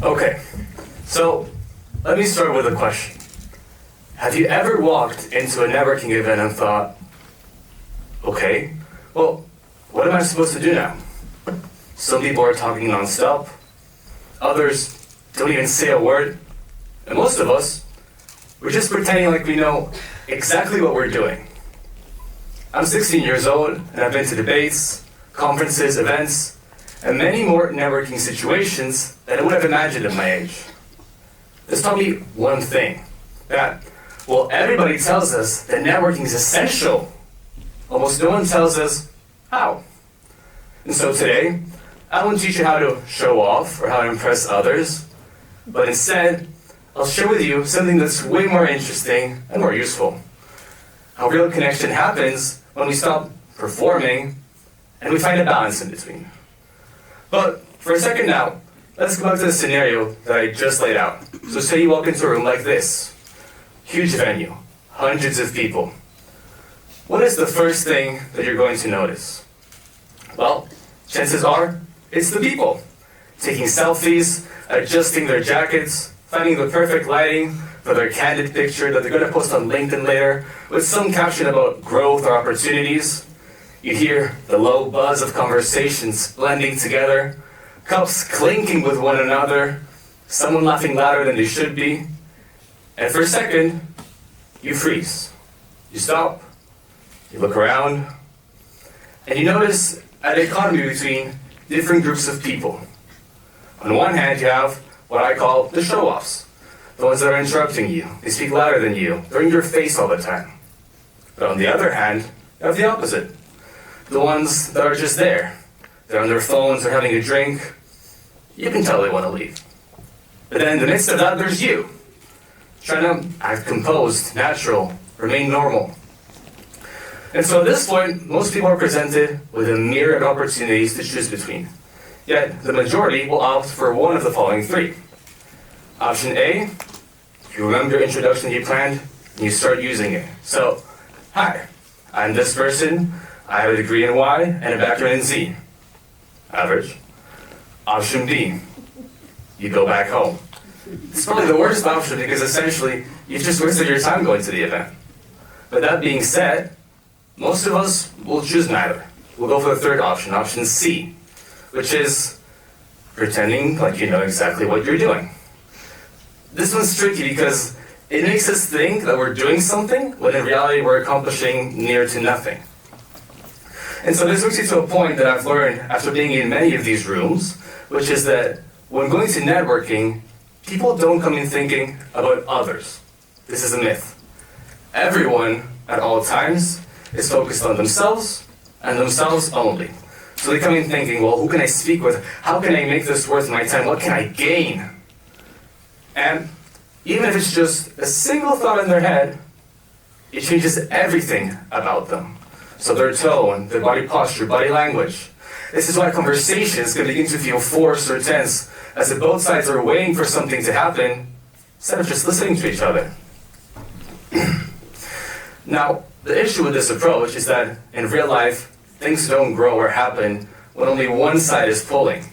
Okay, so let me start with a question. Have you ever walked into a networking event and thought, okay, well, what am I supposed to do now? Some people are talking non-stop, others don't even say a word, and most of us, we're just pretending like we know exactly what we're doing. I'm 16 years old, and I've been to debates, conferences, events, and many more networking situations than I would have imagined at my age. This taught me one thing, that, well, everybody tells us that networking is essential. Almost no one tells us how. And so today, I won't teach you how to show off or how to impress others, but instead, I'll share with you something that's way more interesting and more useful. How real connection happens when we stop performing and we find a balance in between. But for a second now, let's go back to the scenario that I just laid out. So say you walk into a room like this. Huge venue, hundreds of people. What is the first thing that you're going to notice? Well, chances are, it's the people. Taking selfies, adjusting their jackets, finding the perfect lighting for their candid picture that they're going to post on LinkedIn later with some caption about growth or opportunities. You hear the low buzz of conversations blending together, cups clinking with one another, someone laughing louder than they should be. And for a second, you freeze. You stop, you look around, and you notice a dichotomy between different groups of people. On one hand, you have what I call the show-offs, the ones that are interrupting you. They speak louder than you. They're in your face all the time. But on the other hand, you have the opposite. The ones that are just there. They're on their phones, they're having a drink. You can tell they want to leave. But then in the midst of that, there's you. Trying to act composed, natural, remain normal. And so at this point, most people are presented with a myriad of opportunities to choose between. Yet, the majority will opt for one of the following three. Option A, you remember your introduction you planned, and you start using it. So, hi, I'm this person, I have a degree in Y and a background in Z. Average. Option B, you go back home. It's probably the worst option because essentially, you've just wasted your time going to the event. But that being said, most of us will choose neither. We'll go for the third option, option C, which is pretending like you know exactly what you're doing. This one's tricky because it makes us think that we're doing something when in reality we're accomplishing near to nothing. And so this brings you to a point that I've learned after being in many of these rooms, which is that when going to networking, people don't come in thinking about others. This is a myth. Everyone, at all times, is focused on themselves and themselves only. So they come in thinking, well, who can I speak with? How can I make this worth my time? What can I gain? And even if it's just a single thought in their head, it changes everything about them. So their tone, their body posture, body language. This is why conversations can begin to feel forced or tense, as if both sides are waiting for something to happen, instead of just listening to each other. Now, the issue with this approach is that in real life, things don't grow or happen when only one side is pulling.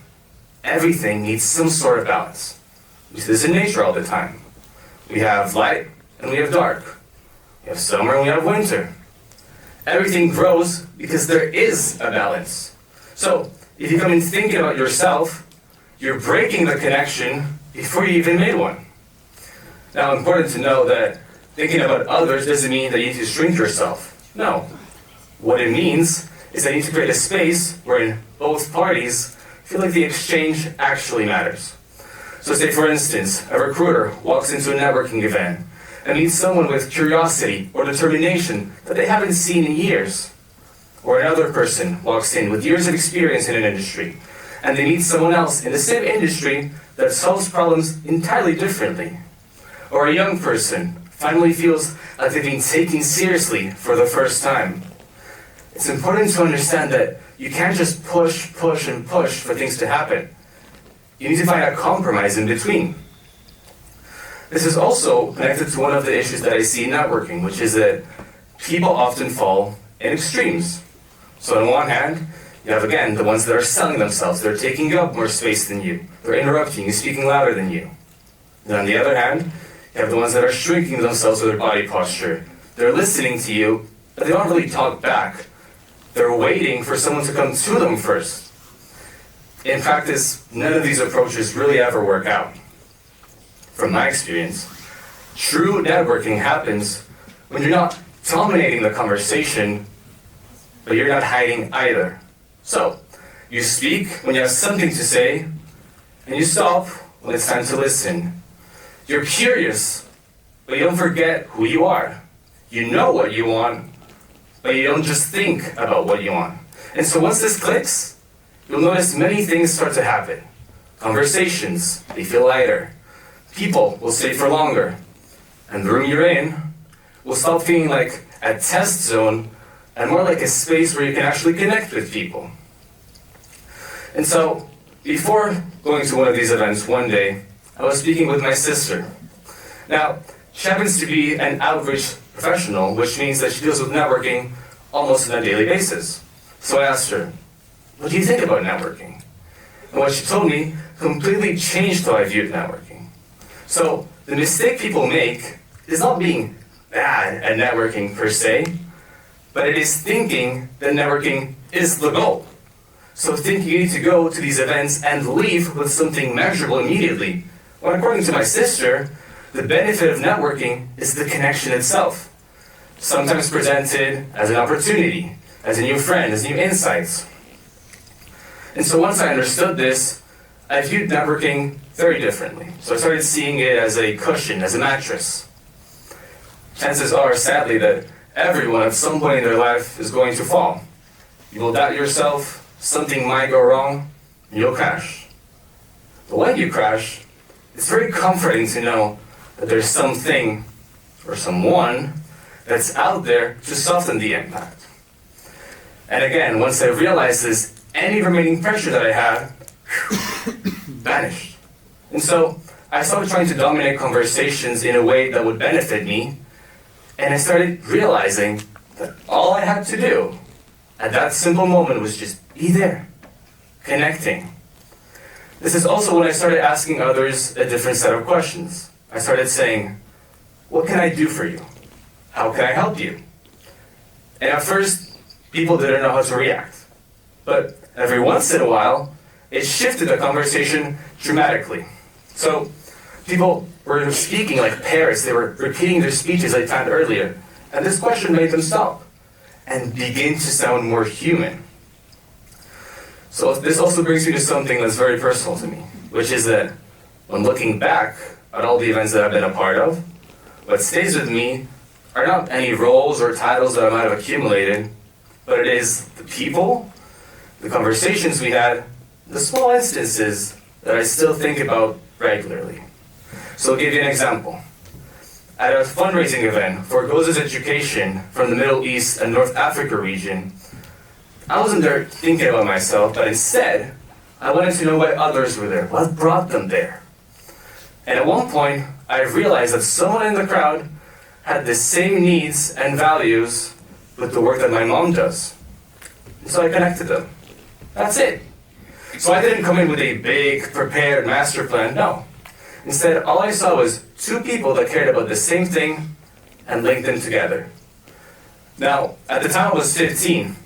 Everything needs some sort of balance. We see this in nature all the time. We have light and we have dark. We have summer and we have winter. Everything grows because there is a balance. So, if you come in thinking about yourself, you're breaking the connection before you even made one. Now, important to know that thinking about others doesn't mean that you need to shrink yourself. No. What it means is that you need to create a space wherein both parties feel like the exchange actually matters. So say, for instance, a recruiter walks into a networking event and meets someone with curiosity or determination that they haven't seen in years. Or another person walks in with years of experience in an industry and they meet someone else in the same industry that solves problems entirely differently. Or a young person finally feels like they've been taken seriously for the first time. It's important to understand that you can't just push for things to happen. You need to find a compromise in between. This is also connected to one of the issues that I see in networking, which is that people often fall in extremes. So on one hand, You have, again, the ones that are selling themselves. They're taking up more space than you. They're interrupting you, speaking louder than you. And on the other hand, you have the ones that are shrinking themselves with their body posture. They're listening to you, but they don't really talk back. They're waiting for someone to come to them first. In practice, none of these approaches really ever work out. From my experience, true networking happens when you're not dominating the conversation, but you're not hiding either. So, you speak when you have something to say, and you stop when it's time to listen. You're curious, but you don't forget who you are. You know what you want, but you don't just think about what you want. And so once this clicks, you'll notice many things start to happen. Conversations, they feel lighter. People will stay for longer. And the room you're in will stop feeling like a test zone and more like a space where you can actually connect with people. And so, before going to one of these events one day, I was speaking with my sister. Now, she happens to be an outreach professional, which means that she deals with networking almost on a daily basis. So I asked her, what do you think about networking? And what she told me completely changed how I viewed networking. So, the mistake people make is not being bad at networking per se, but it is thinking that networking is the goal. So thinking you need to go to these events and leave with something measurable immediately, when according to my sister, the benefit of networking is the connection itself, sometimes presented as an opportunity, as a new friend, as new insights. And so once I understood this, I viewed networking very differently. So I started seeing it as a cushion, as a mattress. Chances are, sadly, that everyone at some point in their life is going to fall. You will doubt yourself, something might go wrong, and you'll crash. But when you crash, it's very comforting to know that there's something or someone that's out there to soften the impact. And again, once I realized this, any remaining pressure that I had vanished. And so I started trying to dominate conversations in a way that would benefit me, and I started realizing that all I had to do at that simple moment was just be there, connecting. This is also when I started asking others a different set of questions. I started saying, what can I do for you? How can I help you? And at first, people didn't know how to react. But every once in a while, it shifted the conversation dramatically. So people were speaking like parrots. They were repeating their speeches I found earlier. And this question made them stop and begin to sound more human. So this also brings me to something that's very personal to me, which is that when looking back at all the events that I've been a part of, what stays with me are not any roles or titles that I might have accumulated, but it is the people, the conversations we had, the small instances that I still think about regularly. So I'll give you an example. At a fundraising event for Goza's Education from the Middle East and North Africa region, I wasn't there thinking about myself, but instead, I wanted to know why others were there, what brought them there. And at one point, I realized that someone in the crowd had the same needs and values with the work that my mom does. And so I connected them. That's it. So I didn't come in with a big, prepared master plan, no. Instead, all I saw was two people that cared about the same thing and linked them together. Now, at the time I was 15,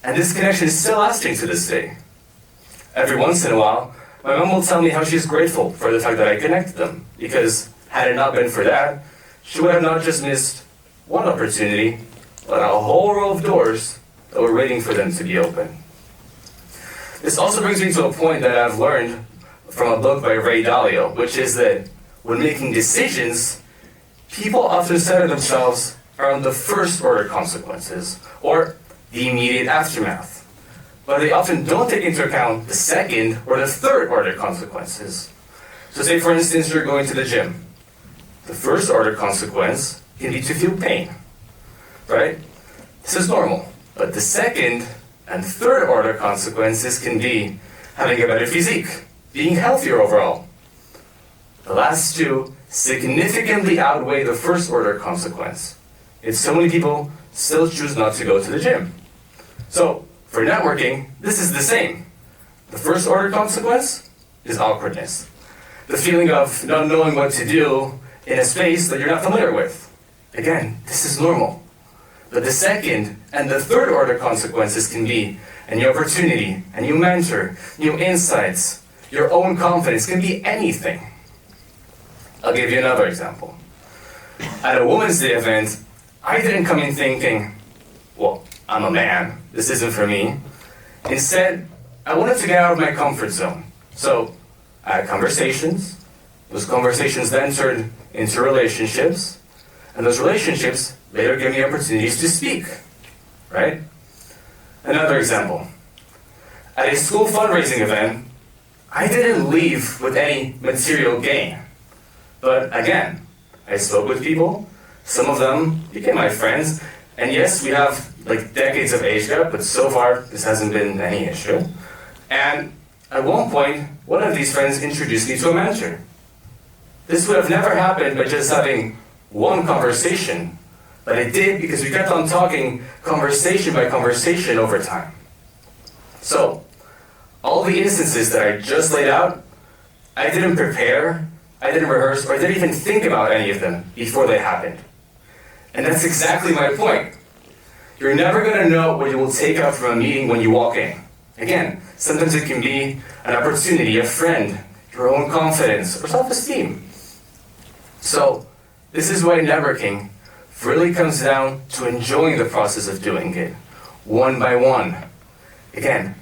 and this connection is still lasting to this day. Every once in a while, my mom will tell me how she's grateful for the fact that I connected them, because had it not been for that, she would have not just missed one opportunity, but a whole row of doors that were waiting for them to be open. This also brings me to a point that I've learned from a book by Ray Dalio, which is that when making decisions, people often center themselves around the first order consequences, or the immediate aftermath. But they often don't take into account the second or the third order consequences. So say for instance you're going to the gym. The first order consequence can be to feel pain, right? This is normal. But the second and third order consequences can be having a better physique, being healthier overall. The last two significantly outweigh the first order consequence. Yet so many people still choose not to go to the gym. So, For networking, this is the same. The first order consequence is awkwardness. The feeling of not knowing what to do in a space that you're not familiar with. Again, this is normal. But the second and the third order consequences can be a new opportunity, a new mentor, new insights, your own confidence, can be anything. I'll give you another example. At a Women's Day event, I didn't come in thinking, well, I'm a man, this isn't for me. Instead, I wanted to get out of my comfort zone. So I had conversations. Those conversations then turned into relationships. And those relationships later gave me opportunities to speak, right? Another example. At a school fundraising event, I didn't leave with any material gain. But again, I spoke with people. Some of them became my friends. And yes, we have like decades of age gap, but so far this hasn't been any issue. And at one point, one of these friends introduced me to a mentor. This would have never happened by just having one conversation, but it did because we kept on talking conversation by conversation over time. So, all the instances that I just laid out, I didn't prepare, I didn't rehearse, or I didn't even think about any of them before they happened. And that's exactly my point. You're never going to know what you will take out from a meeting when you walk in. Again, sometimes it can be an opportunity, a friend, your own confidence, or self-esteem. So, this is why networking really comes down to enjoying the process of doing it, one by one. Again,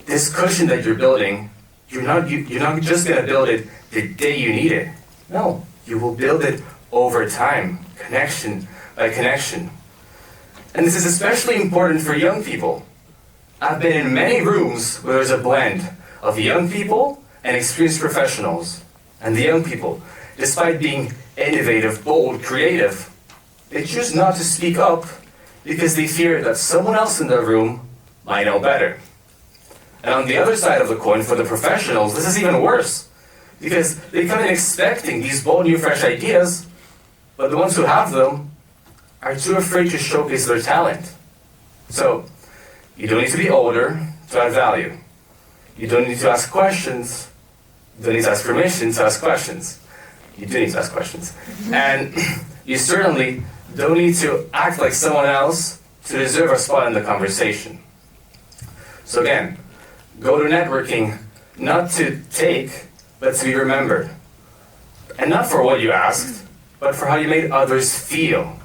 this cushion that you're building, you're not just going to build it the day you need it. No, you will build it over time, connection by connection. And this is especially important for young people. I've been in many rooms where there's a blend of young people and experienced professionals. And the young people, despite being innovative, bold, creative, they choose not to speak up because they fear that someone else in the room might know better. And on the other side of the coin, for the professionals, this is even worse because they come in expecting these bold, new, fresh ideas, but the ones who have them are too afraid to showcase their talent. So, you don't need to be older to add value. You don't need to ask questions. You don't need to ask permission to ask questions. You do need to ask questions. And you certainly don't need to act like someone else to deserve a spot in the conversation. So again, go to networking not to take, but to be remembered. And not for what you asked, but for how you made others feel.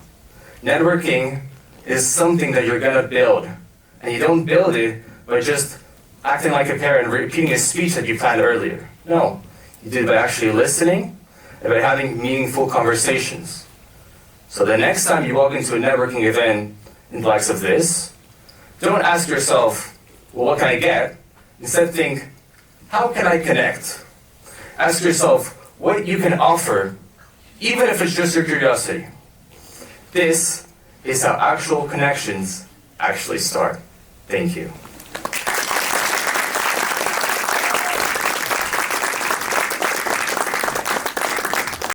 Networking is something that you're going to build. And you don't build it by just acting like a parent, repeating a speech that you planned earlier. No, you do it by actually listening and by having meaningful conversations. So the next time you walk into a networking event in the likes of this, don't ask yourself, well, what can I get? Instead think, how can I connect? Ask yourself what you can offer, even if it's just your curiosity. This is how actual connections actually start. Thank you.